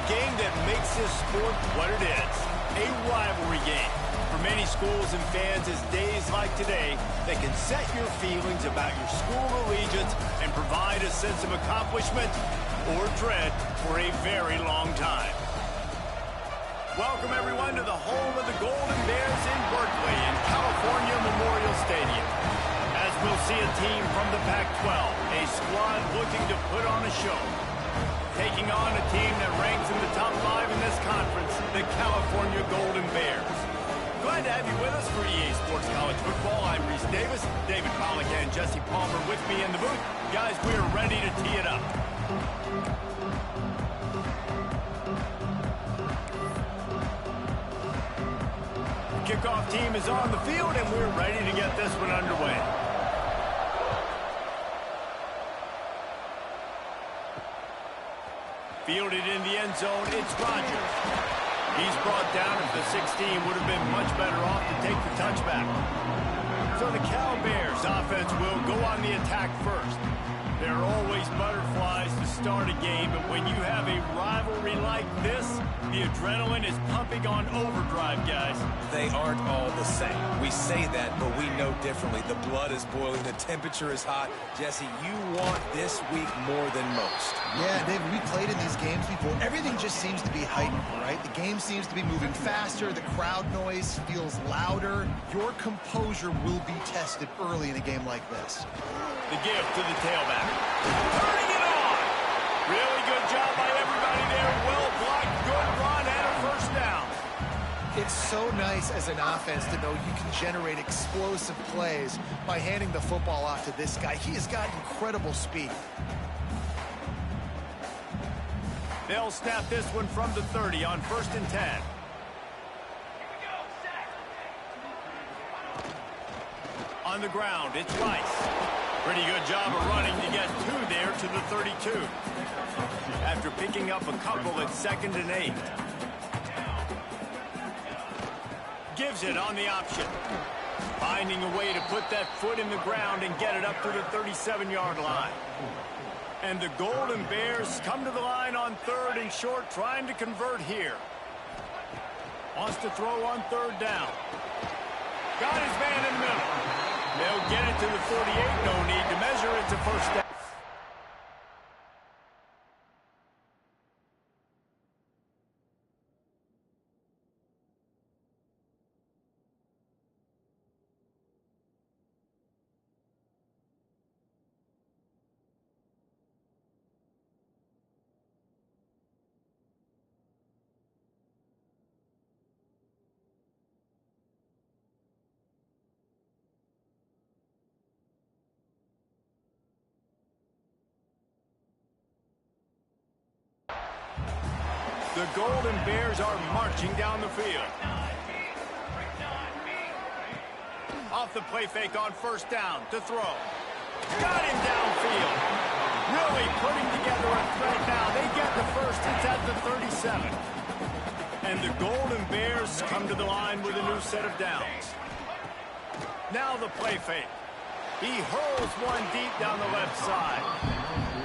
game that makes this sport what it is, a rivalry game. For many schools and fans, it's days like today that can set your feelings about your school allegiance and provide a sense of accomplishment or dread for a very long time. Welcome, everyone, to the home of the Golden Bears in Berkeley in California Memorial Stadium. As we'll see a team from the Pac-12, a squad looking to put on a show. Taking on a team that ranks in the top 5 in this conference, the California Golden Bears. Glad to have you with us for EA Sports College Football. I'm Reese Davis, David Pollock and Jesse Palmer with me in the booth. Guys, we are ready to tee it up. Kickoff team is on the field, and we're ready to get this one underway. Fielded in the end zone, it's Rodgers. He's brought down at the 16, would have been much better off to take the touchback. So the Cal Bears offense will go on the attack first. There are always butterflies to start a game, but when you have a rivalry like this, the adrenaline is pumping on overdrive, guys. They aren't all the same. We say that, but we know differently. The blood is boiling. The temperature is hot. Jesse, you want this week more than most. Yeah, David, we played in these games before. Everything just seems to be heightened, right? The game seems to be moving faster. The crowd noise feels louder. Your composure will be tested early in a game like this. The gift to the tailback. Turning it on! Really good job by everybody there. Well blocked, good run, and a first down. It's so nice as an offense to know you can generate explosive plays by handing the football off to this guy. He has got incredible speed. They'll snap this one from the 30 on 1st and 10. On the ground, it's Rice. Pretty good job of running to get 2 there to the 32. After picking up a couple at 2nd and 8. Gives it on the option. Finding a way to put that foot in the ground and get it up to the 37-yard line. And the Golden Bears come to the line on 3rd and short, trying to convert here. Wants to throw on 3rd down. Got his man in the middle. They'll get it to the 48. No need to measure it to first down. The Golden Bears are marching down the field. Off the play fake on 1st down to throw. Got him downfield. Really putting together a threat now. They get the first. It's at the 37. And the Golden Bears come to the line with a new set of downs. Now the play fake. He hurls one deep down the left side.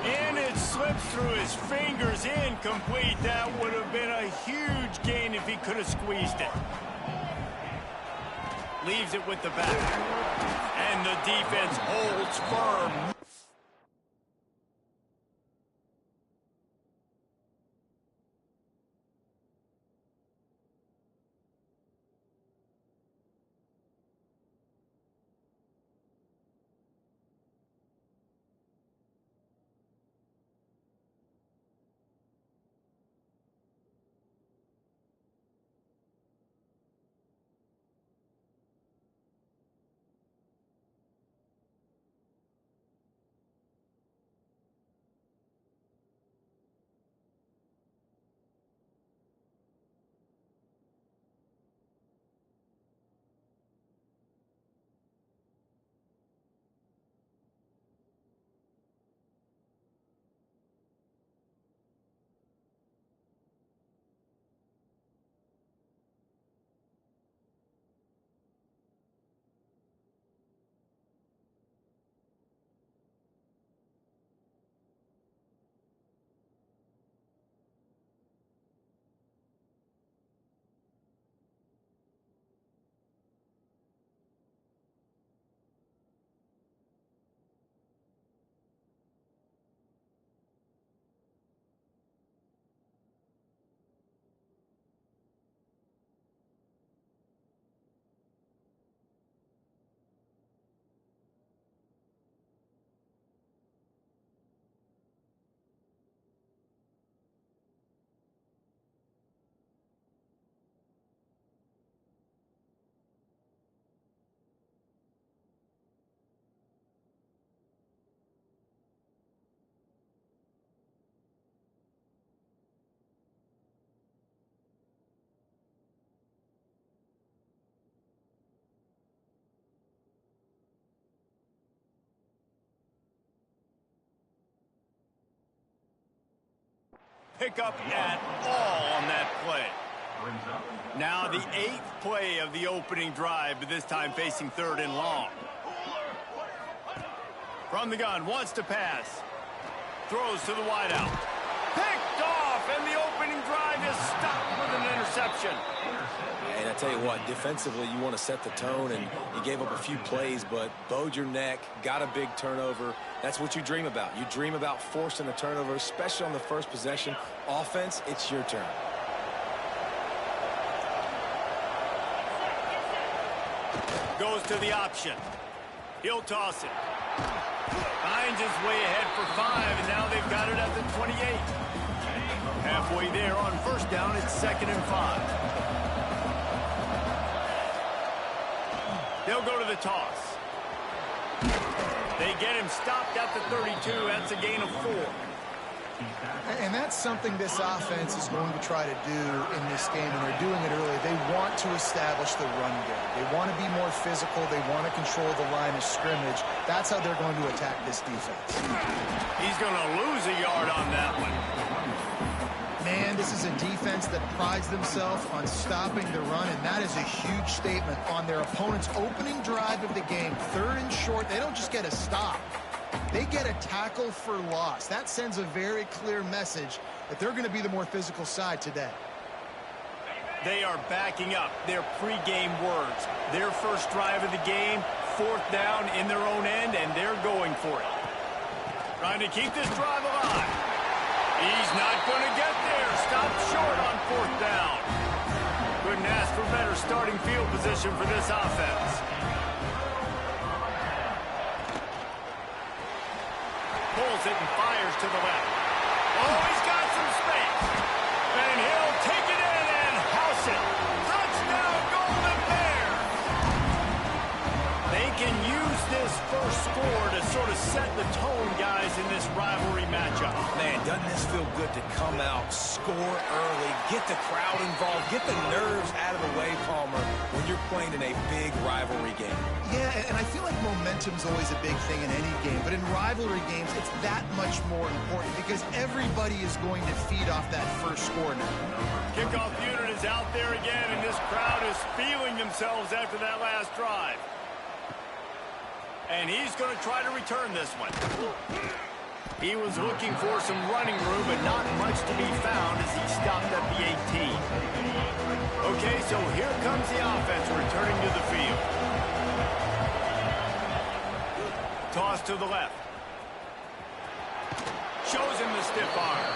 And it slips through his fingers, incomplete. That would have been a huge gain if he could have squeezed it. Leaves it with the back. And the defense holds firm. pick up at all on that play. Now the 8th play of the opening drive, but this time facing 3rd and long. From the gun, wants to pass. Throws to the wideout. Picked off, and the opening drive is stopped with an interception. And I tell you what, defensively, you want to set the tone, and you gave up a few plays, but bowed your neck, got a big turnover. That's what you dream about. You dream about forcing a turnover, especially on the first possession. Offense, it's your turn. Goes to the option. He'll toss it. Finds his way ahead for 5, and now they've got it at the 28. Halfway there on first down, it's 2nd and 5. They'll go to the toss. They get him stopped at the 32. That's a gain of 4. And that's something this offense is going to try to do in this game, and they're doing it early. They want to establish the run game. They want to be more physical. They want to control the line of scrimmage. That's how they're going to attack this defense. He's going to lose a yard on that one. Man, this is a defense that prides themselves on stopping the run, and that is a huge statement on their opponent's opening drive of the game. 3rd and short, they don't just get a stop. They get a tackle for loss. That sends a very clear message that they're going to be the more physical side today. They are backing up their pregame words. Their first drive of the game, 4th down in their own end, and they're going for it. Trying to keep this drive alive. He's not going to get there. Stopped short on 4th down. Couldn't ask for better starting field position for this offense. Pulls it and fires to the left. Oh, he's got some space. And he'll take it in and house it. Touchdown, Golden Bears. They can use this first score to sort of set the tone, guys, in this rivalry matchup. Man, doesn't this feel good to come out, score early, get the crowd involved, get the nerves out of the way, Palmer, when you're playing in a big rivalry game. Yeah, and I feel like momentum's always a big thing in any game, but in rivalry games, it's that much more important because everybody is going to feed off that first score now. Kickoff unit is out there again, and this crowd is feeling themselves after that last drive. And he's going to try to return this one. He was looking for some running room, but not much to be found as he stopped at the 18. Okay, so here comes the offense returning to the field. Toss to the left. Shows him the stiff arm.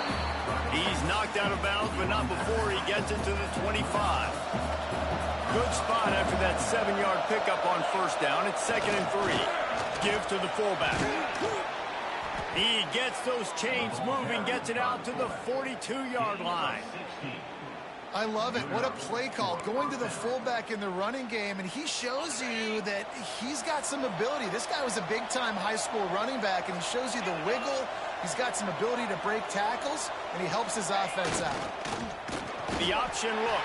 He's knocked out of bounds, but not before he gets into the 25. Good spot after that 7-yard pickup on first down. It's 2nd and 3. Give to the fullback. He gets those chains moving, gets it out to the 42-yard line. I love it. What a play call. Going to the fullback in the running game, and he shows you that he's got some ability. This guy was a big-time high school running back, and he shows you the wiggle. He's got some ability to break tackles, and he helps his offense out. The option look.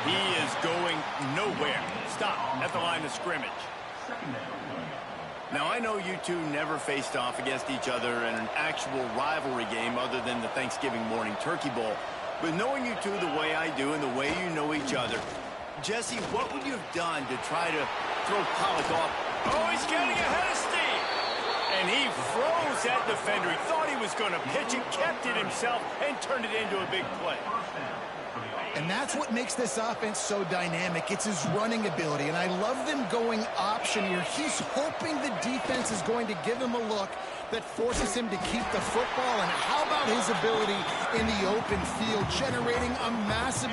He is going nowhere. Stop at the line of scrimmage. Now, I know you two never faced off against each other in an actual rivalry game other than the Thanksgiving morning turkey bowl. But knowing you two the way I do and the way you know each other, Jesse, what would you have done to try to throw Pollock off? Oh, he's getting ahead of steam. And he froze that defender. He thought he was going to pitch it, kept it himself, and turned it into a big play. And that's what makes this offense so dynamic. It's his running ability, and I love them going option here. He's hoping the defense is going to give him a look that forces him to keep the football. And how about his ability in the open field, generating a massive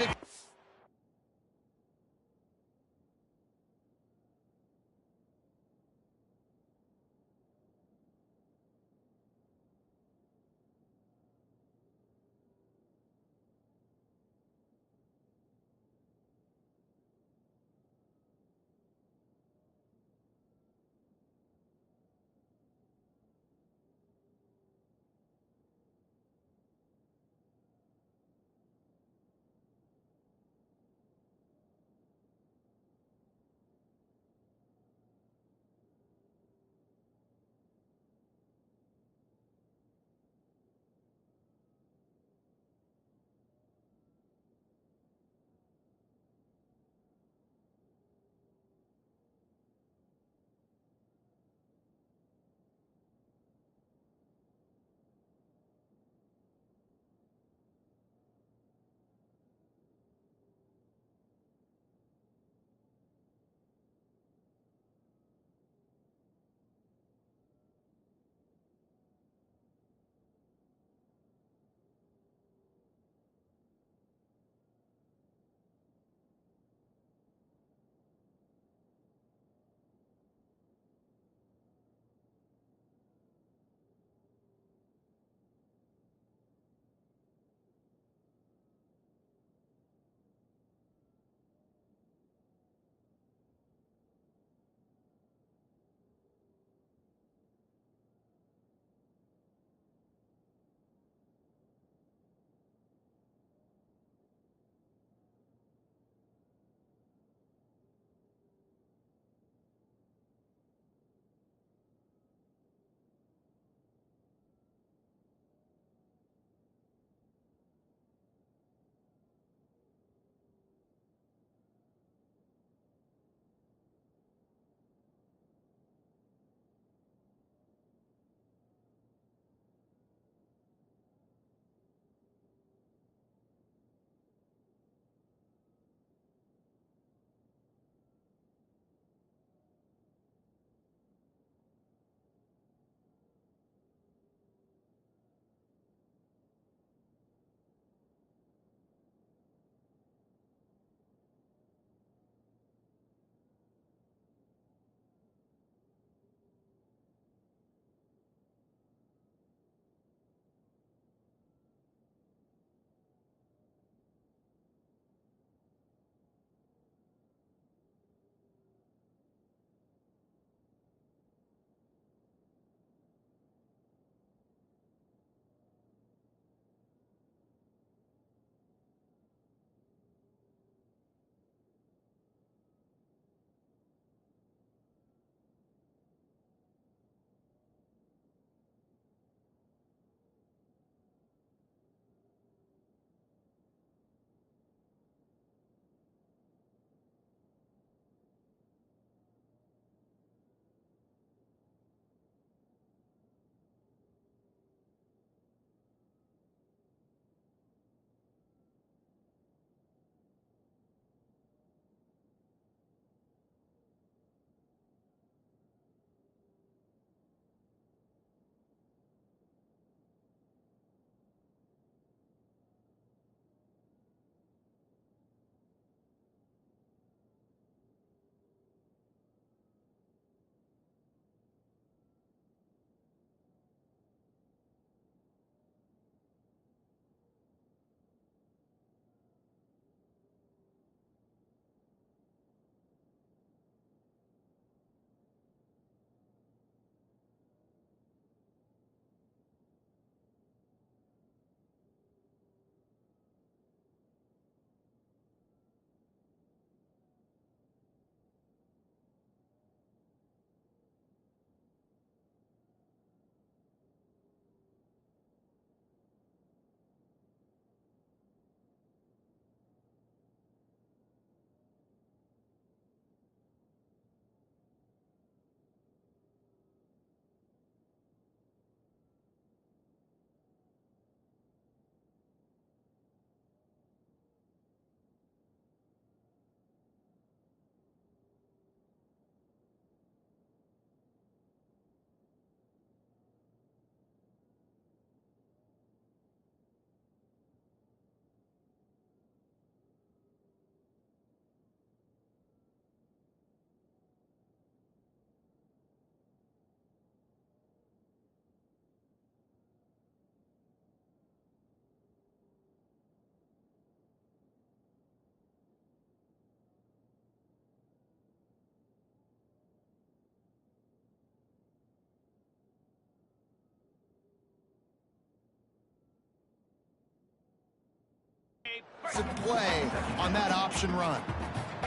Play on that option run.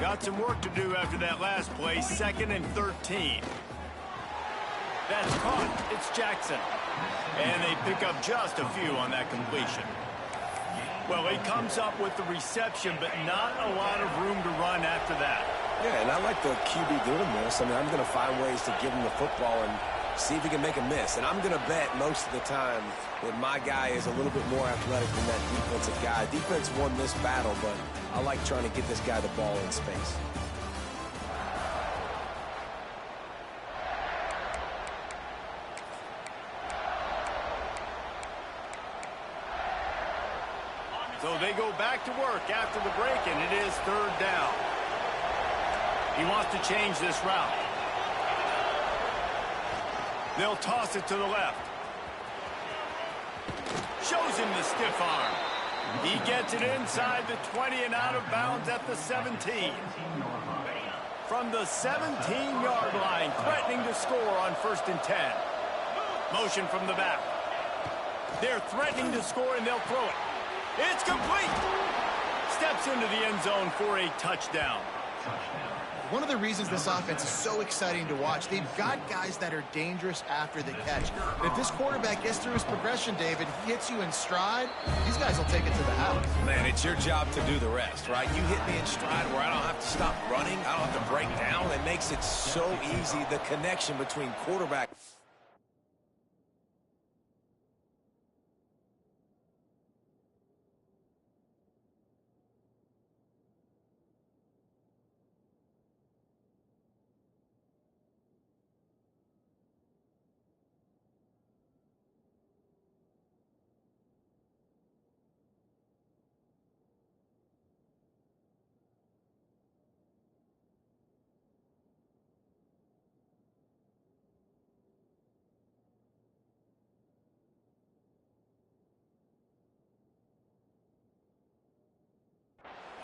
Got some work to do after that last play, 2nd and 13. That's caught. It's Jackson. And they pick up just a few on that completion. Well, he comes up with the reception, but not a lot of room to run after that. Yeah, and I like the QB doing this. I mean, I'm going to find ways to give him the football and see if he can make a miss. And I'm going to bet most of the time that my guy is a little bit more athletic than that defensive guy. Defense won this battle, but I like trying to get this guy the ball in space. So they go back to work after the break, and it is 3rd down. He wants to change this route. They'll toss it to the left. Shows him the stiff arm. He gets it inside the 20 and out of bounds at the 17. From the 17-yard line, threatening to score on 1st and 10. Motion from the back. They're threatening to score, and they'll throw it. It's complete. Steps into the end zone for a touchdown. One of the reasons this offense is so exciting to watch, they've got guys that are dangerous after the catch. But if this quarterback gets through his progression, David, he hits you in stride, these guys will take it to the house. Man, it's your job to do the rest, right? You hit me in stride where I don't have to stop running. I don't have to break down. It makes it so easy, the connection between quarterback.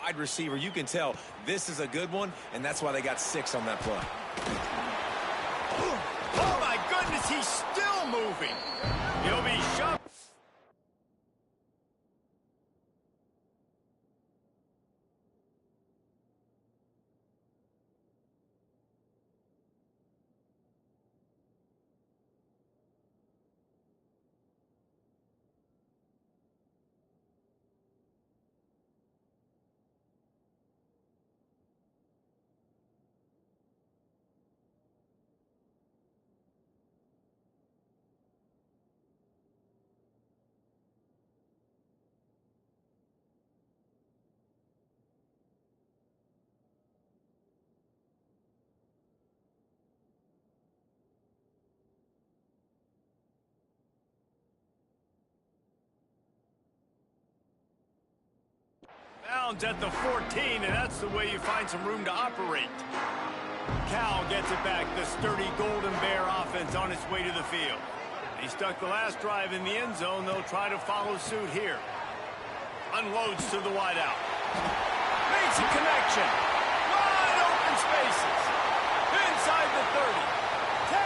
Wide receiver, you can tell this is a good one, and that's why they got 6 on that play. Oh, my goodness, he's still moving. He'll be shoved. Bounds at the 14, and that's the way you find some room to operate. Cal gets it back, the sturdy Golden Bear offense on its way to the field. He stuck the last drive in the end zone. They'll try to follow suit here. Unloads to the wideout. Makes a connection. Wide open spaces. Inside the 30. 10.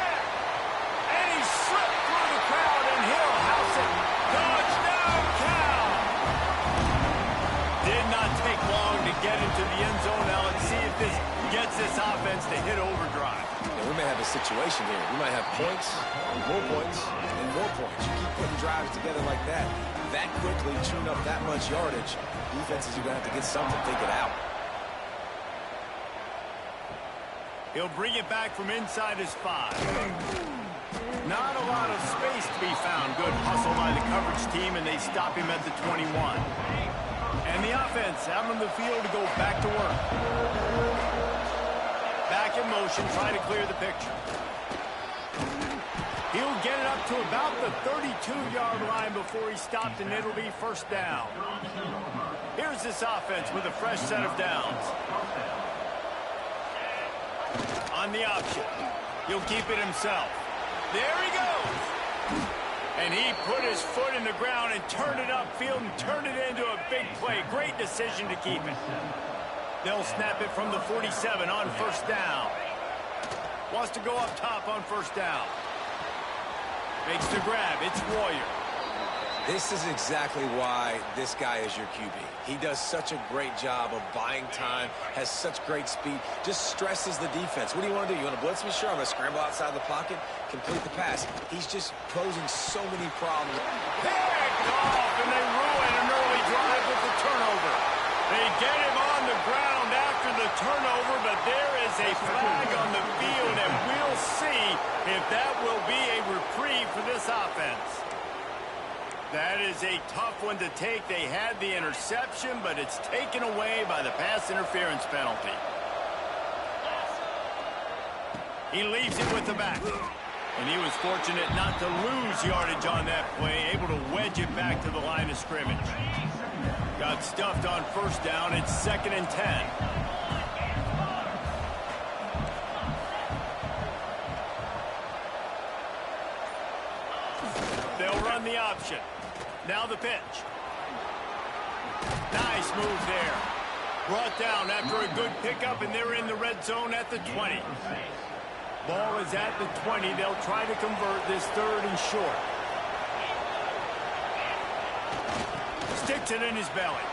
And he slipped through the crowd, and he'll house it. Touchdown, Cal! Did not take long to get into the end zone. Now let's see if this gets this offense to hit overdrive. Yeah, we may have a situation here. We might have points, more points, and more points. You keep putting drives together like that quickly, chewing up that much yardage, defenses are going to have to get something figured out. He'll bring it back from inside his 5. Not a lot of space to be found. Good hustle by the coverage team, and they stop him at the 21. And the offense out on the field to go back to work. Back in motion, try to clear the picture. He'll get it up to about the 32-yard line before he's stopped, and it'll be first down. Here's this offense with a fresh set of downs. On the option. He'll keep it himself. There he goes. And he put his foot in the ground and turned it upfield and turned it into a big play. Great decision to keep it. They'll snap it from the 47 on first down. Wants to go up top on first down. Makes the grab. It's Warrior. This is exactly why this guy is your QB. He does such a great job of buying time, has such great speed, just stresses the defense. What do you want to do? You want to blitz me? Sure, I'm going to scramble outside the pocket, complete the pass. He's just posing so many problems. Picked off, and they ruin an early drive with the turnover. They get him on the ground after the turnover, but there is a flag on the field, and we'll see if that will be a reprieve for this offense. That is a tough one to take. They had the interception, but it's taken away by the pass interference penalty. He leaves it with the back. And he was fortunate not to lose yardage on that play, able to wedge it back to the line of scrimmage. Got stuffed on first down. It's 2nd and 10. They'll run the option. Now the pitch. Nice move there. Brought down after a good pickup, and they're in the red zone at the 20. Ball is at the 20. They'll try to convert this 3rd and short. Sticks it in his belly.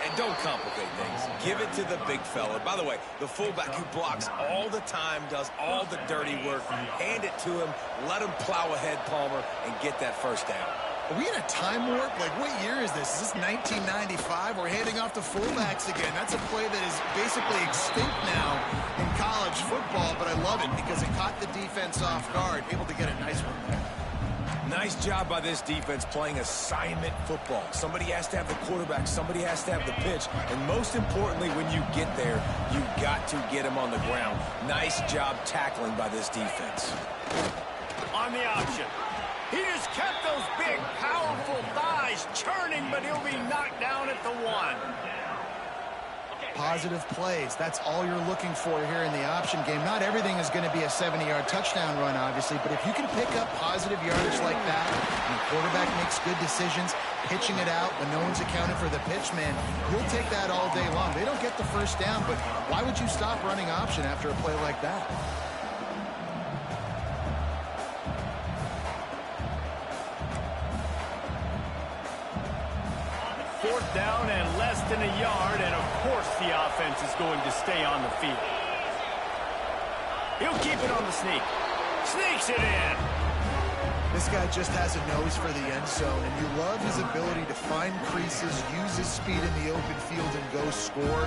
And don't complicate things. Give it to the big fella. By the way, the fullback who blocks all the time, does all the dirty work. Hand it to him. Let him plow ahead, Palmer, and get that first down. Are we in a time warp? Like, what year is this? Is this 1995? We're handing off to fullbacks again. That's a play that is basically extinct now in college football, but I love it because it caught the defense off guard. Able to get a nice one there. Nice job by this defense playing assignment football. Somebody has to have the quarterback. Somebody has to have the pitch. And most importantly, when you get there, you got to get him on the ground. Nice job tackling by this defense. On the option. He just kept those big, powerful thighs churning, but he'll be knocked down at the 1. Positive plays. That's all you're looking for here in the option game. Not everything is going to be a 70-yard touchdown run, obviously, but if you can pick up positive yardage like that, and the quarterback makes good decisions, pitching it out when no one's accounted for the pitch, man, you'll take that all day long. They don't get the first down, but why would you stop running option after a play like that? Fourth down and less than a yard, and of course the offense is going to stay on the field. He'll keep it on the sneak. Sneaks it in. This guy just has a nose for the end zone, and you love his ability to find creases, use his speed in the open field, and go score.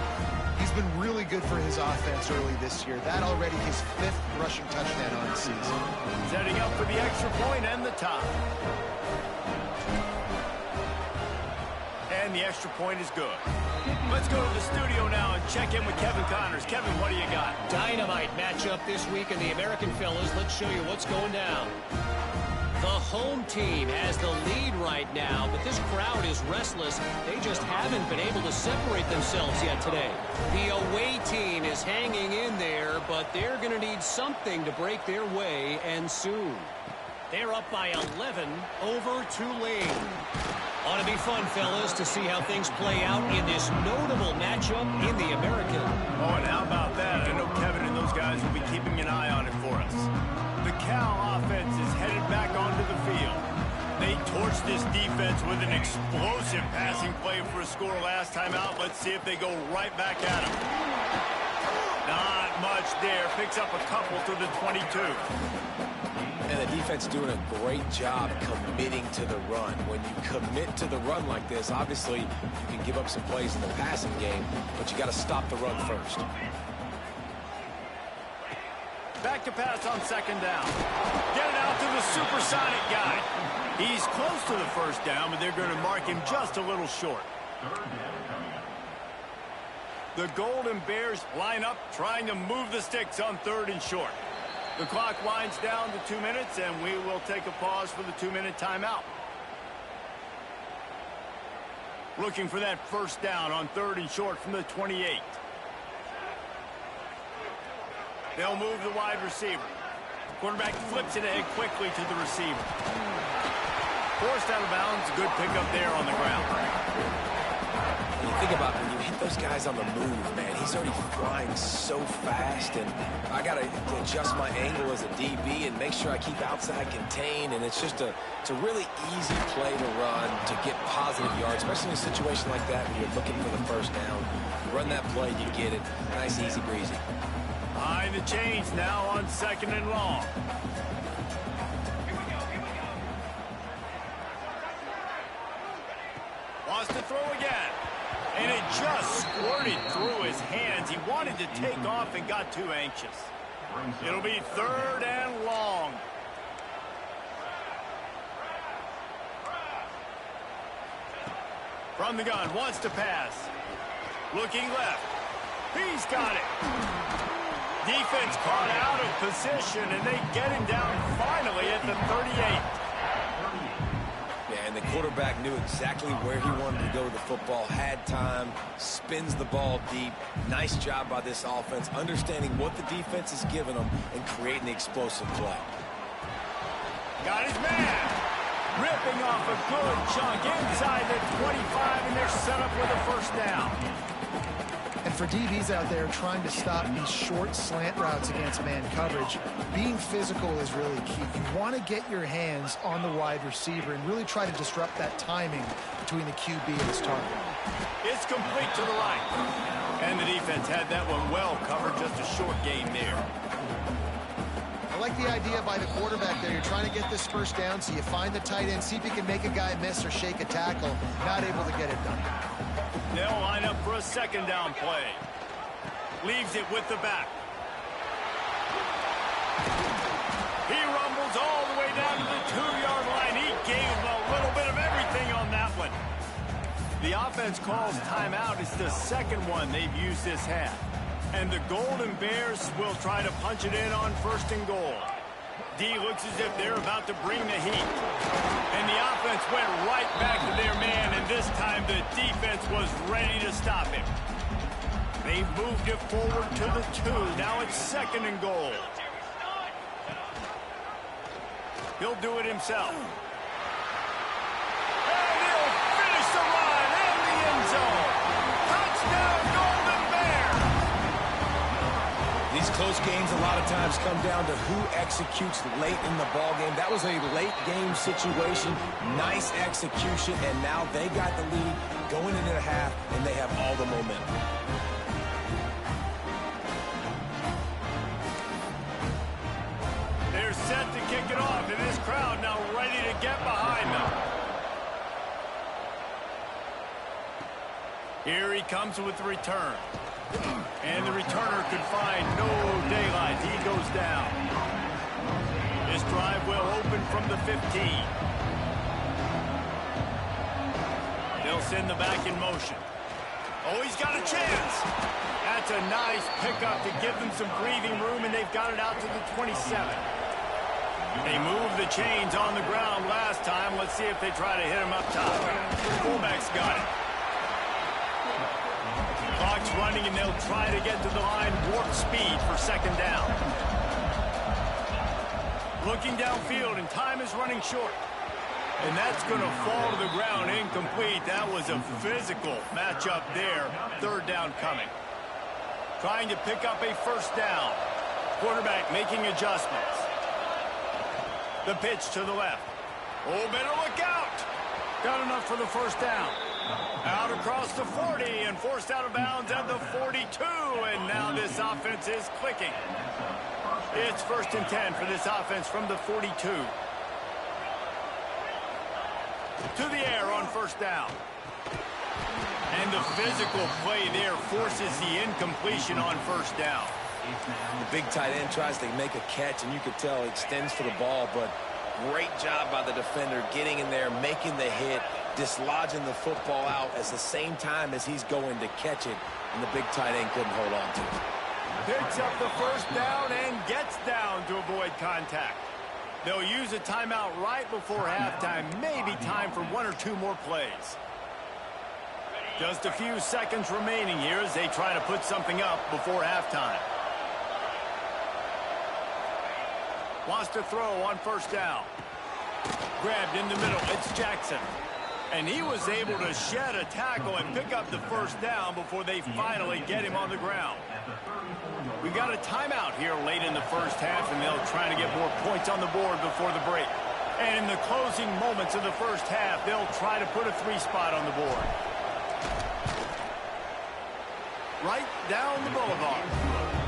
He's been really good for his offense early this year. That already his 5th rushing touchdown on the season. Setting up for the extra point and the top. And the extra point is good. Let's go to the studio now and check in with Kevin Connors. Kevin, what do you got? Dynamite matchup this week in the American Fellas. Let's show you what's going down. The home team has the lead right now, but this crowd is restless. They just haven't been able to separate themselves yet today. The away team is hanging in there, but they're going to need something to break their way, and soon. They're up by 11 over Tulane. Ought to be fun, fellas, to see how things play out in this notable matchup in the American. Oh, and how about that? I know Kevin and those guys will be keeping an eye on it for us. The Cal offense is headed back onto the field. They torched this defense with an explosive passing play for a score last time out. Let's see if they go right back at him. Not much there. Picks up a couple to the 22. And the defense doing a great job committing to the run. When you commit to the run like this, obviously you can give up some plays in the passing game, but you got to stop the run first. Back to pass on 2nd down. Get it out to the supersonic guy. He's close to the first down, but they're going to mark him just a little short. The Golden Bears line up, trying to move the sticks on 3rd and short. The clock winds down to 2 minutes, and we will take a pause for the 2-minute timeout. Looking for that first down on 3rd and short from the 28. They'll move the wide receiver. Quarterback flips it ahead quickly to the receiver. Forced out of bounds. Good pickup there on the ground. You think about when you hit those guys on the move, man, he's already flying so fast, and I got to adjust my angle as a DB and make sure I keep outside contained, and it's just it's a really easy play to run to get positive yards, especially in a situation like that when you're looking for the first down. You run that play, you get it. Nice, easy breezy. Behind the chains now on 2nd and long. Wants to throw again. And it just squirted through his hands. He wanted to take off and got too anxious. It'll be 3rd and long. From the gun, wants to pass. Looking left. He's got it. Defense caught out of position, and they get him down finally at the 38. Yeah, and the quarterback knew exactly where he wanted to go with the football, had time, spins the ball deep. Nice job by this offense, understanding what the defense is giving them and creating the explosive play. Got his man. Ripping off a good chunk inside the 25, and they're set up with a first down. And for DBs out there trying to stop these short slant routes against man coverage, being physical is really key. You want to get your hands on the wide receiver and really try to disrupt that timing between the QB and his target. It's complete to the right. And the defense had that one well covered, just a short gain there. I like the idea by the quarterback there. You're trying to get this first down, so you find the tight end, see if you can make a guy miss or shake a tackle. Not able to get it done. They'll line up for a 2nd down play. Leaves it with the back. He rumbles all the way down to the 2-yard line. He gave him a little bit of everything on that one. The offense calls timeout. It's the 2nd one they've used this half. And the Golden Bears will try to punch it in on 1st and goal. D looks as if they're about to bring the heat. And the offense went right back to their man, and this time the defense was ready to stop him. They moved it forward to the 2. Now it's 2nd and goal. He'll do it himself. And he'll finish the run in the end zone. Touchdown, Golden Bears! These close games a lot of times come down to who executes late in the ball game. That was a late game situation. Nice execution, and now they got the lead going into the half, and they have all the momentum. They're set to kick it off, and this crowd now ready to get behind them. Here he comes with the return. And the returner could find no daylight. He goes down. This drive will open from the 15. They'll send the back in motion. Oh, he's got a chance. That's a nice pickup to give them some breathing room, and they've got it out to the 27. They moved the chains on the ground last time. Let's see if they try to hit him up top. Fullback's got it. Clock's running, and they'll try to get to the line warp speed for 2nd down. Looking downfield, and time is running short. And that's going to fall to the ground incomplete. That was a physical matchup there. 3rd down coming. Trying to pick up a 1st down. Quarterback making adjustments. The pitch to the left. Oh, better look out. Got enough for the 1st down. Out across the 40 and forced out of bounds at the 42. And now this offense is clicking. It's 1st and 10 for this offense from the 42. To the air on 1st down. And the physical play there forces the incompletion on 1st down. The big tight end tries to make a catch, and you could tell he extends for the ball, but great job by the defender getting in there, making the hit, dislodging the football out at the same time as he's going to catch it, and the big tight end couldn't hold on to it. Picks up the 1st down and gets down to avoid contact. They'll use a timeout right before halftime, maybe time for 1 or 2 more plays. Just a few seconds remaining here as they try to put something up before halftime. Wants to throw on 1st down. Grabbed in the middle. It's Jackson. And he was able to shed a tackle and pick up the first down before they finally get him on the ground. We got a timeout here late in the first half, and they'll try to get more points on the board before the break. And in the closing moments of the first half, they'll try to put a 3-spot on the board. Right down the boulevard.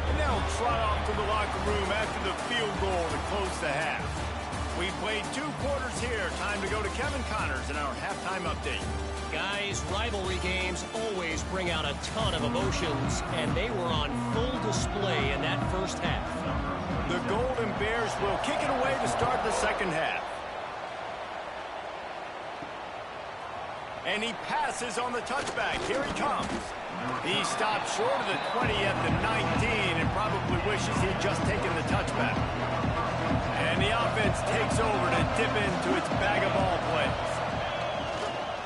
And they'll trot off to the locker room after the field goal to close the half. We played 2 quarters here. Time to go to Kevin Connors in our halftime update. Guys, rivalry games always bring out a ton of emotions, and they were on full display in that first half. The Golden Bears will kick it away to start the second half. And he passes on the touchback. Here he comes. He stopped short of the 20 at the 19 and probably wishes he'd just taken the touchback. And the offense takes over to dip into its bag of ball plays.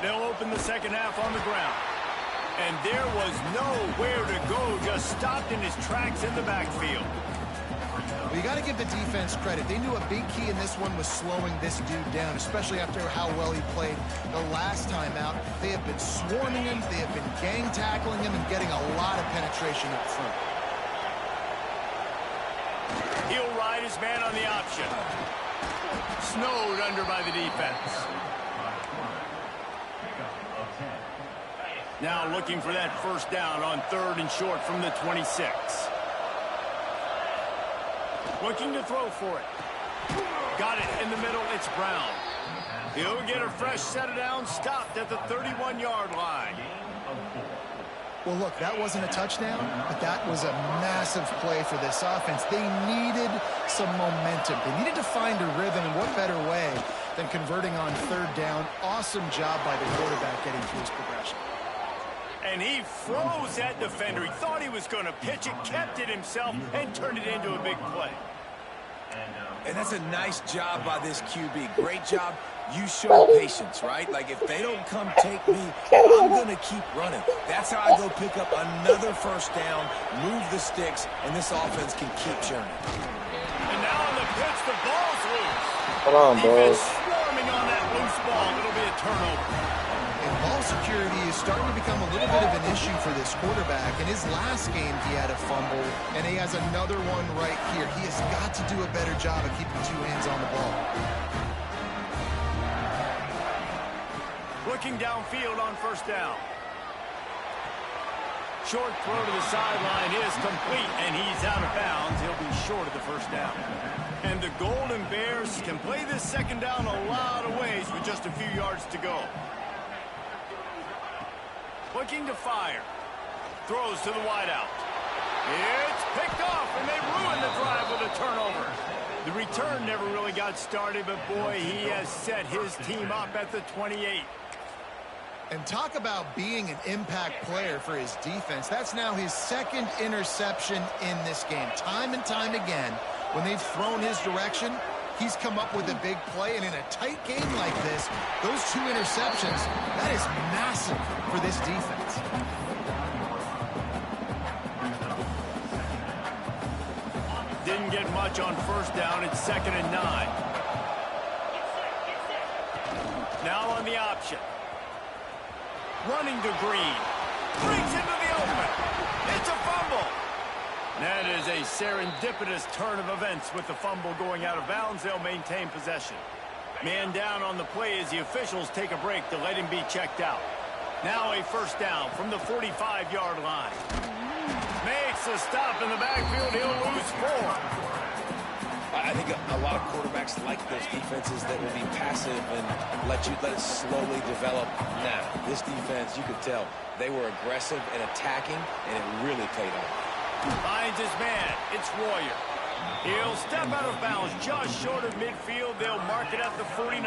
They'll open the second half on the ground. And there was nowhere to go, just stopped in his tracks in the backfield. Well, you got to give the defense credit. They knew a big key in this one was slowing this dude down, especially after how well he played the last time out. They have been swarming him, they have been gang tackling him, and getting a lot of penetration up front. He'll ride his man on the option. Snowed under by the defense. Now looking for that first down on 3rd and short from the 26. Looking to throw for it. Got it in the middle. It's Brown. He'll get a fresh set of downs, stopped at the 31-yard line. Well, look, that wasn't a touchdown, but that was a massive play for this offense. They needed some momentum. They needed to find a rhythm, and what better way than converting on 3rd down. Awesome job by the quarterback getting through his progression. And he froze that defender. He thought he was going to pitch it, kept it himself, and turned it into a big play. And that's a nice job by this QB. Great job. You show patience, right? Like, if they don't come take me, I'm going to keep running. That's how I go pick up another first down, move the sticks, and this offense can keep churning. And now on the pitch, the ball's loose. Come on, boys. Swarming on that loose ball. It'll be a turnover. And ball security is starting to become a little bit of an issue for this quarterback. In his last game, he had a fumble, and he has another one right here. He has got to do a better job of keeping 2 hands on the ball. Looking downfield on first down. Short throw to the sideline is complete, and he's out of bounds. He'll be short of the first down. And the Golden Bears can play this second down a lot of ways with just a few yards to go. Looking to fire. Throws to the wideout. It's picked off, and they ruin the drive with a turnover. The return never really got started, but boy, he has set his team up at the 28. And talk about being an impact player for his defense. That's now his 2nd interception in this game. Time and time again, when they've thrown his direction, he's come up with a big play. And in a tight game like this, those 2 interceptions, that is massive for this defense. Didn't get much on first down. It's 2nd and 9. Now on the option. Running to Green. Brings into the open. It's a fumble. That is a serendipitous turn of events with the fumble going out of bounds. They'll maintain possession. Man down on the play as the officials take a break to let him be checked out. Now a first down from the 45-yard line. Makes a stop in the backfield. He'll lose 4. I think a lot of quarterbacks like those defenses that will be passive and let it slowly develop. Now, this defense, you could tell, they were aggressive and attacking, and it really paid off. Finds his man. It's Royer. He'll step out of bounds just short of midfield. They'll mark it at the 49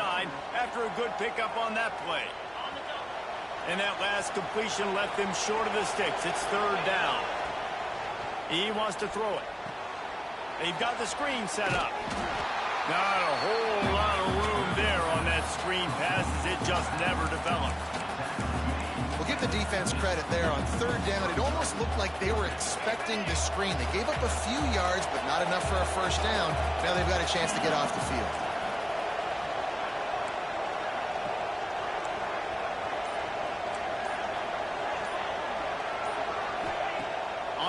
after a good pickup on that play. And that last completion left them short of the sticks. It's 3rd down. He wants to throw it. They've got the screen set up. Not a whole lot of room there on that screen pass as it just never developed. We'll give the defense credit there on 3rd down. It almost looked like they were expecting the screen. They gave up a few yards, but not enough for a first down. Now they've got a chance to get off the field.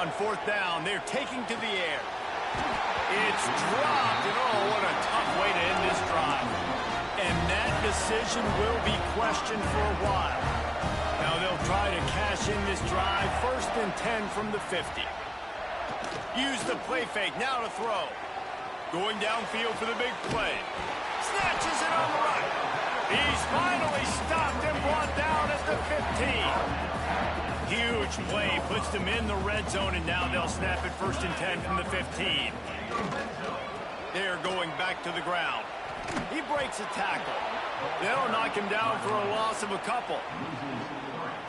on fourth down. They're taking to the air. It's dropped, and oh, what a tough way to end this drive. And that decision will be questioned for a while. Now they'll try to cash in this drive. 1st and 10 from the 50. Use the play fake, now to throw. Going downfield for the big play. Snatches it on the right. He's finally stopped and brought down at the 15. Huge play, puts them in the red zone, and now they'll snap it 1st and 10 from the 15. They're going back to the ground. He breaks a tackle. They'll knock him down for a loss of a couple.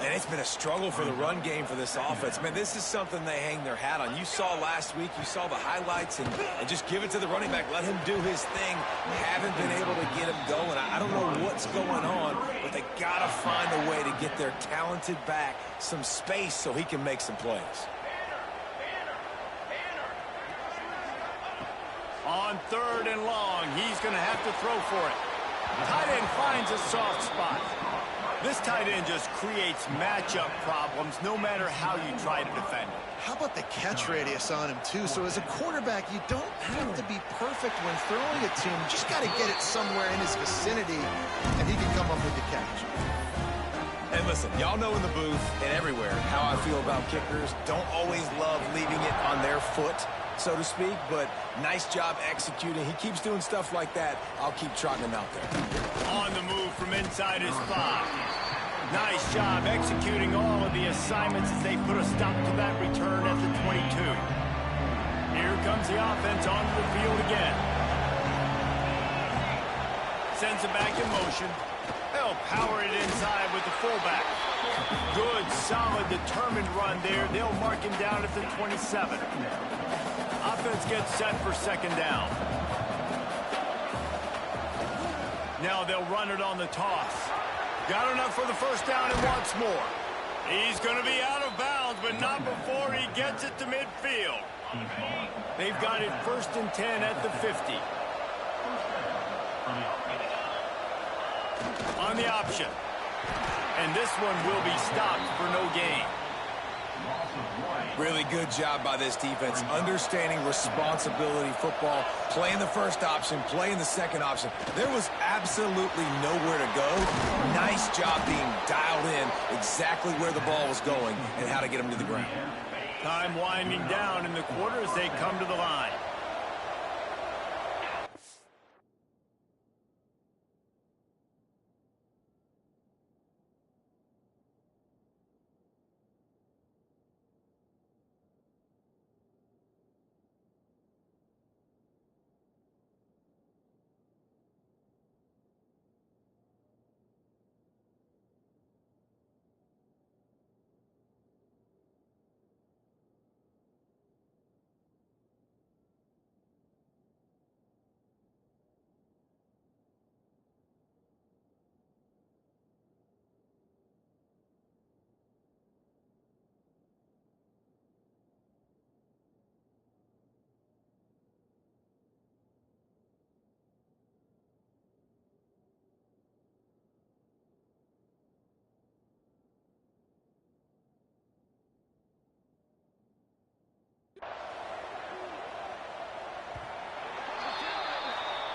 And it's been a struggle for the run game for this offense. Man, this is something they hang their hat on. You saw last week, you saw the highlights, and just give it to the running back. Let him do his thing. Haven't been able to get him going. I don't know what's going on, but they got to find a way to get their talented back some space so he can make some plays. On 3rd and long, he's going to have to throw for it. Tight end finds a soft spot. This tight end just creates matchup problems no matter how you try to defend it. How about the catch radius on him, too? So as a quarterback, you don't have to be perfect when throwing it to him. You just got to get it somewhere in his vicinity, and he can come up with the catch. And listen, y'all know in the booth and everywhere how I feel about kickers. Don't always love leaving it on their foot, so to speak, but nice job executing. He keeps doing stuff like that. I'll keep trotting him out there. On the move from inside his 5. Nice job executing all of the assignments as they put a stop to that return at the 22. Here comes the offense onto the field again. Sends it back in motion. They'll power it inside with the fullback. Good, solid, determined run there. They'll mark him down at the 27. Offense gets set for 2nd down. Now they'll run it on the toss. Got enough for the 1st down and wants more. He's going to be out of bounds, but not before he gets it to midfield. They've got it 1st and 10 at the 50. On the option. And this one will be stopped for no gain. Really good job by this defense, understanding responsibility football, playing the 1st option, playing the 2nd option. There was absolutely nowhere to go. Nice job being dialed in exactly where the ball was going and how to get him to the ground. Time winding down in the quarter as they come to the line.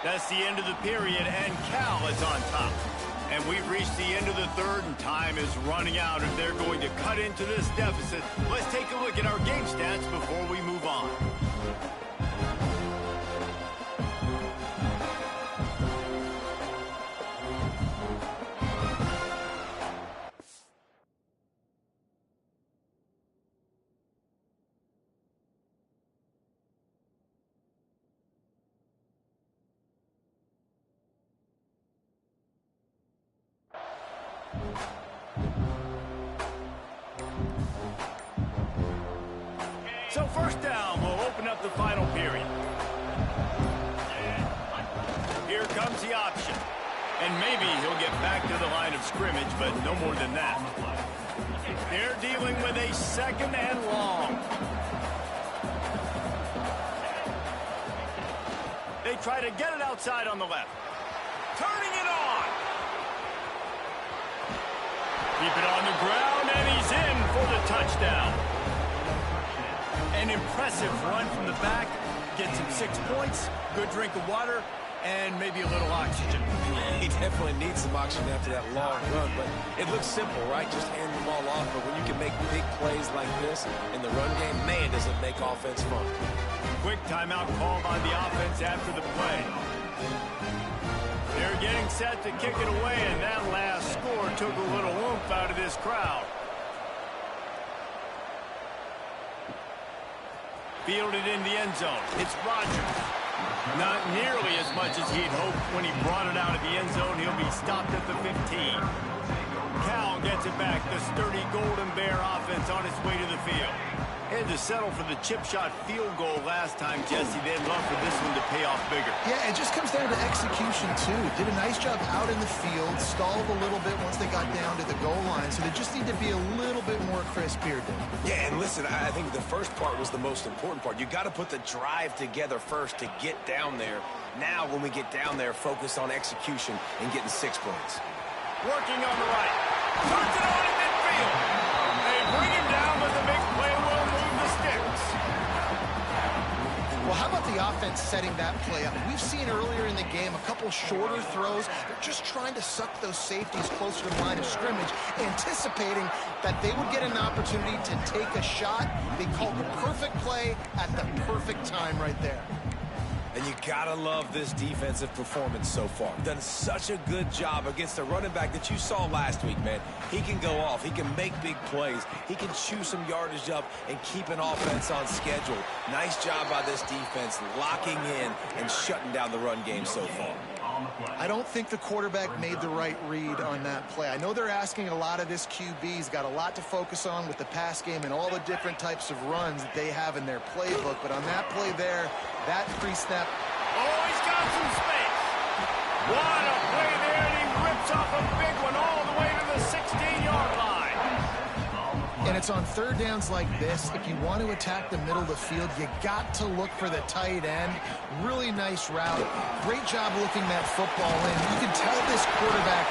That's the end of the period, and Cal is on top. And we've reached the end of the 3rd, and time is running out if they're going to cut into this deficit. Let's take a look at our game stats before we move on. So 1st down will open up the final period. Here comes the option. And maybe he'll get back to the line of scrimmage, but no more than that. They're dealing with a 2nd and long. They try to get it outside on the left. Turning it on. Keep it on the ground, and he's in for the touchdown. An impressive run from the back. Gets him 6 points, good drink of water, and maybe a little oxygen. He definitely needs some oxygen after that long run, but it looks simple, right? Just hand the ball off, but when you can make big plays like this in the run game, man, does it make offense fun. Quick timeout called on the offense after the play. They're getting set to kick it away, and that last score took a little oomph out of this crowd. Fielded in the end zone. It's Rodgers. Not nearly as much as he'd hoped when he brought it out of the end zone. He'll be stopped at the 15. Cal gets it back. The sturdy Golden Bear offense on its way to the field. Had to settle for the chip shot field goal last time, Jesse. They'd love for this one to pay off bigger. Yeah, it just comes down to execution, too. Did a nice job out in the field, stalled a little bit once they got down to the goal line, so they just need to be a little bit more crisp here, Dave. Yeah, and listen, I think the first part was the most important part. You got to put the drive together first to get down there. Now, when we get down there, focus on execution and getting 6 points. Working on the right. Puts it on in midfield. They bring him down, but the big play will move the sticks. Well, how about the offense setting that play up? We've seen earlier in the game a couple shorter throws. They're just trying to suck those safeties closer to the line of scrimmage, anticipating that they would get an opportunity to take a shot. They called the perfect play at the perfect time right there. And you gotta love this defensive performance so far. Done such a good job against a running back that you saw last week, man. He can go off. He can make big plays. He can chew some yardage up and keep an offense on schedule. Nice job by this defense locking in and shutting down the run game so far. I don't think the quarterback made the right read on that play. I know they're asking a lot of this QB. He's got a lot to focus on with the pass game and all the different types of runs that they have in their playbook. But on that play there, that pre-snap. Oh, he's got some space. What a play there, and he rips off a big one all the way to the 16-yard line. And it's on third downs like this. If you want to attack the middle of the field, you got to look for the tight end. Really nice route. Great job looking that football in. You can tell this quarterback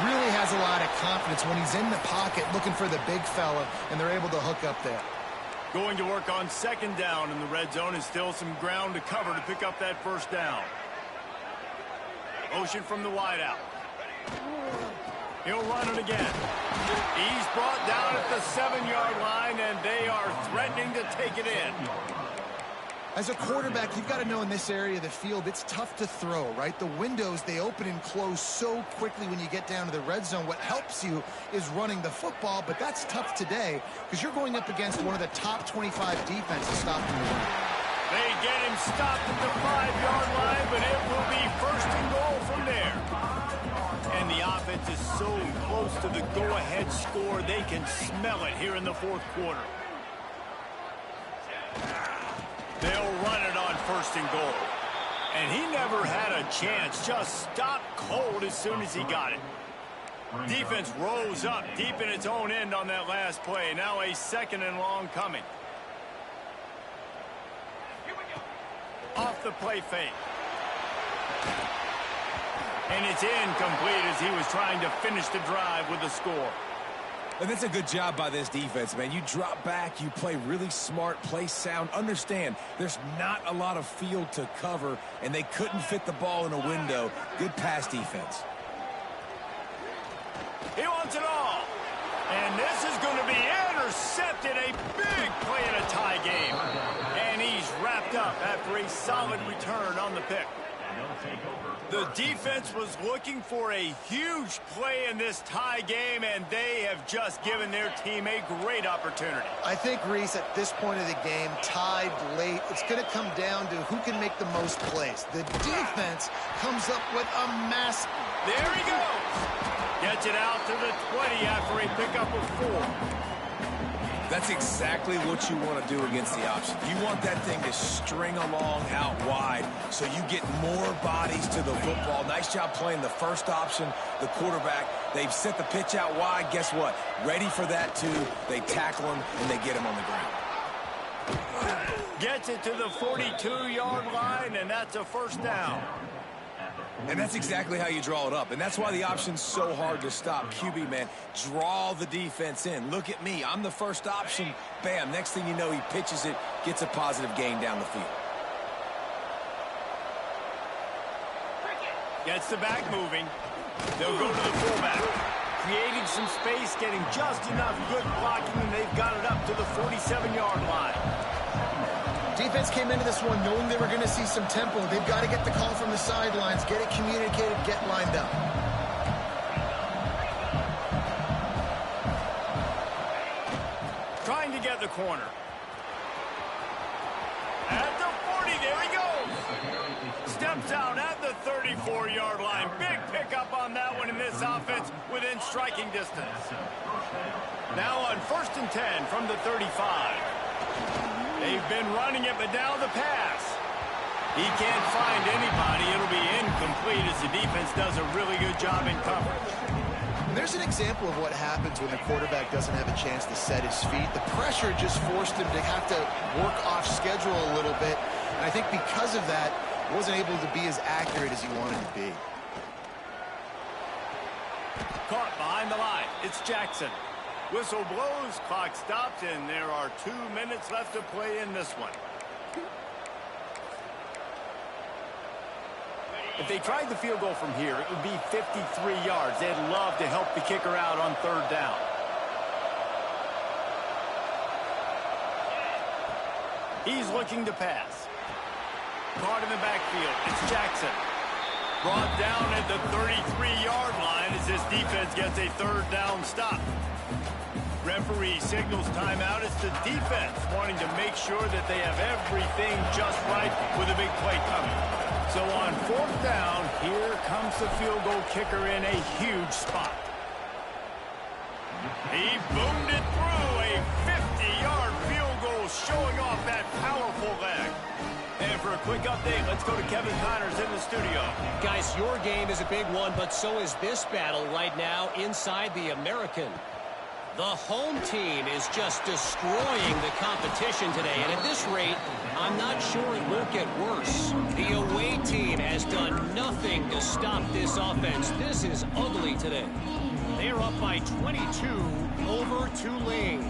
really has a lot of confidence when he's in the pocket looking for the big fella, and they're able to hook up there. Going to work on second down in the red zone, and still some ground to cover to pick up that first down. Motion from the wideout. He'll run it again. He's brought down at the 7-yard line, and they are threatening to take it in. As a quarterback, you've got to know in this area of the field, it's tough to throw, right? The windows, they open and close so quickly when you get down to the red zone. What helps you is running the football, but that's tough today because you're going up against one of the top 25 defenses stopping the run. They get him stopped at the 5-yard line, but it will be first and goal from there. And the offense is so close to the go-ahead score, they can smell it here in the fourth quarter. They'll run it on first and goal. And he never had a chance, just stopped cold as soon as he got it. Defense rose up deep in its own end on that last play. Now a second and long coming. Off the play fake. And it's incomplete as he was trying to finish the drive with a score. And that's a good job by this defense, man. You drop back, you play really smart, play sound. Understand, there's not a lot of field to cover, and they couldn't fit the ball in a window. Good pass defense. He wants it all. And this is going to be intercepted. A big play in a tie game. And he's wrapped up after a solid return on the pick. The defense was looking for a huge play in this tie game, and they have just given their team a great opportunity. I think, Reese, at this point of the game, tied late, it's going to come down to who can make the most plays. The defense comes up with a mass. There he goes. Gets it out to the 20 after a pickup of 4. That's exactly what you want to do against the option. You want that thing to string along out wide so you get more bodies to the football. Nice job playing the first option, the quarterback. They've set the pitch out wide. Guess what? Ready for that, too. They tackle him, and they get him on the ground. Gets it to the 42-yard line, and that's a first down. And that's exactly how you draw it up. And that's why the option's so hard to stop. QB, man, draw the defense in. Look at me. I'm the first option. Bam. Next thing you know, he pitches it, gets a positive gain down the field. Gets the back moving. They'll go to the fullback. Creating some space, getting just enough good blocking, and they've got it up to the 47-yard line. Defense came into this one knowing they were going to see some tempo. They've got to get the call from the sidelines, get it communicated, get lined up. Trying to get the corner. At the 40, there he goes. Steps out at the 34-yard line. Big pickup on that one in this offense within striking distance. Now on 1st and 10 from the 35. They've been running it, but now the pass. He can't find anybody. It'll be incomplete as the defense does a really good job in coverage. There's an example of what happens when the quarterback doesn't have a chance to set his feet. The pressure just forced him to have to work off schedule a little bit. And I think because of that, he wasn't able to be as accurate as he wanted to be. Caught behind the line. It's Jackson. Whistle blows, clock stops, and there are 2 minutes left to play in this one. If they tried the field goal from here, it would be 53 yards. They'd love to help the kicker out on 3rd down. He's looking to pass. Caught in the backfield. It's Jackson. Brought down at the 33-yard line as this defense gets a 3rd down stop. Referee signals timeout. It's the defense wanting to make sure that they have everything just right with a big play coming. So on 4th down, here comes the field goal kicker in a huge spot. He boomed it through a 50-yard field goal, showing off that powerful leg. And for a quick update, let's go to Kevin Connors in the studio. Guys, your game is a big one, but so is this battle right now inside the American. The home team is just destroying the competition today, and at this rate, I'm not sure it won't get worse. The away team has done nothing to stop this offense. This is ugly today. They're up by 22 over Tulane.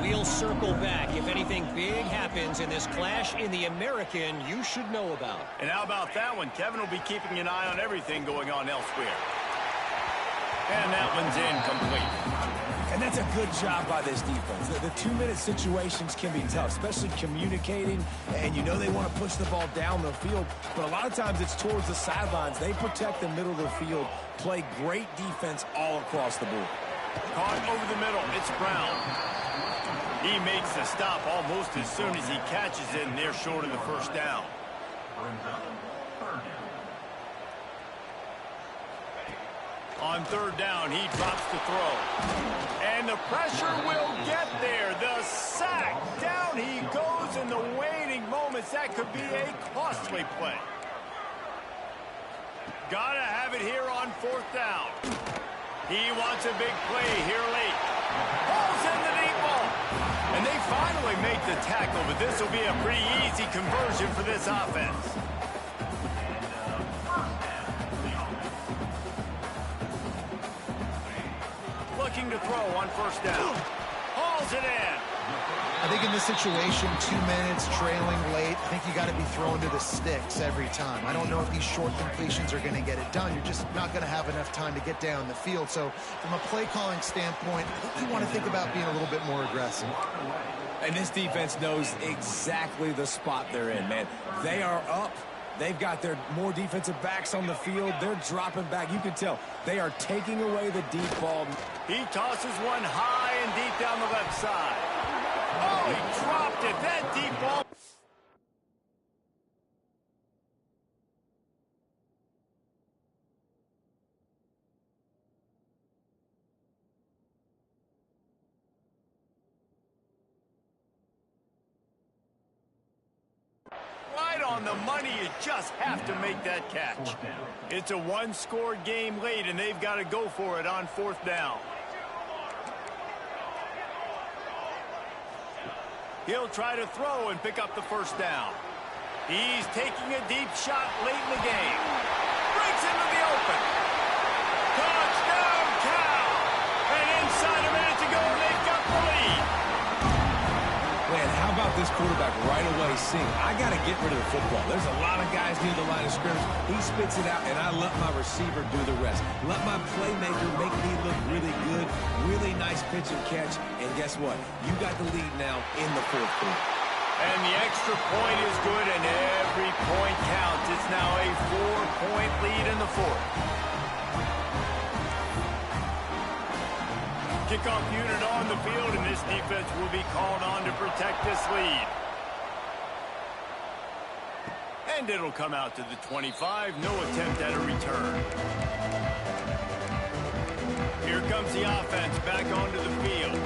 We'll circle back if anything big happens in this clash in the American you should know about. And how about that one? Kevin will be keeping an eye on everything going on elsewhere. And that one's incomplete. And that's a good job by this defense. The 2-minute situations can be tough, especially communicating, and you know they want to push the ball down the field, but a lot of times it's towards the sidelines. They protect the middle of the field, play great defense all across the board. Caught over the middle. It's Brown. He makes the stop almost as soon as he catches it, and they're short of the 1st down. On 3rd down, he drops the throw. And the pressure will get there. The sack. Down he goes in the waiting moments. That could be a costly play. Gotta have it here on 4th down. He wants a big play here late. Pulls in the deep ball. And they finally make the tackle, but this will be a pretty easy conversion for this offense. Looking to throw on 1st down. Hauls it in. I think in this situation, 2 minutes, trailing late, I think you got to be thrown to the sticks every time. I don't know if these short completions are going to get it done. You're just not going to have enough time to get down the field. So from a play calling standpoint, you want to think about being a little bit more aggressive. And this defense knows exactly the spot they're in, man. They are up. They've got their more defensive backs on the field. They're dropping back. You can tell they are taking away the deep ball. He tosses one high and deep down the left side. Oh, he dropped it. That deep ball. Right on the money, you just have to make that catch. It's a one-score game late, and they've got to go for it on 4th down. He'll try to throw and pick up the 1st down. He's taking a deep shot late in the game. breaks into the open. Touchdown, Cal! And inside a minute to go, they've got the lead. Man, how about this quarterback right away seeing, I got to get rid of the football. There's a lot of guys near the line of scrimmage. He spits it out, and I let my receiver do the rest. Let my playmaker make me look really good. Really nice pitch and catch. And guess what? You got the lead now in the fourth quarter. And the extra point is good, and every point counts. It's now a 4-point lead in the fourth. Kickoff unit on the field, and this defense will be called on to protect this lead. And it'll come out to the 25. No attempt at a return. Here comes the offense back onto the field.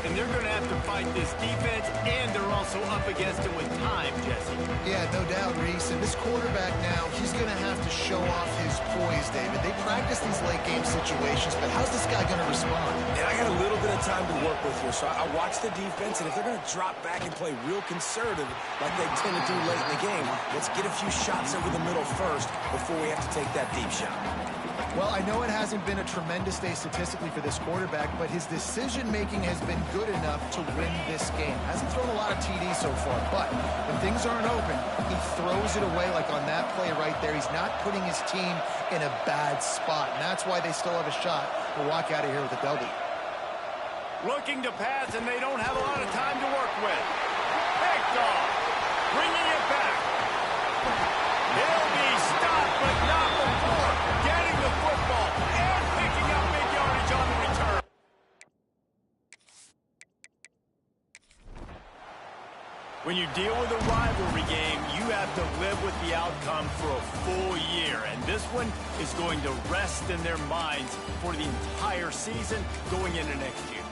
And they're going to have to fight this defense, and they're also up against it with time, Jesse. Yeah, no doubt, Reese. And this quarterback now, he's going to have to show off his poise, David. They practice these late-game situations, but how's this guy going to respond? And I got a little bit of time to work with here, so I watch the defense, and if they're going to drop back and play real conservative like they tend to do late in the game, let's get a few shots over the middle first before we have to take that deep shot. Well, I know it hasn't been a tremendous day statistically for this quarterback, but his decision-making has been good enough to win this game. Hasn't thrown a lot of TDs so far, but when things aren't open, he throws it away like on that play right there. He's not putting his team in a bad spot, and that's why they still have a shot to walk out of here with a W. Looking to pass, and they don't have a lot of time to work with. Picked off. Bringing it back. He'll be stopped, but not before getting the football and picking up big yardage on the return. When you deal with a rivalry game, you have to live with the outcome for a full year. And this one is going to rest in their minds for the entire season going into next year.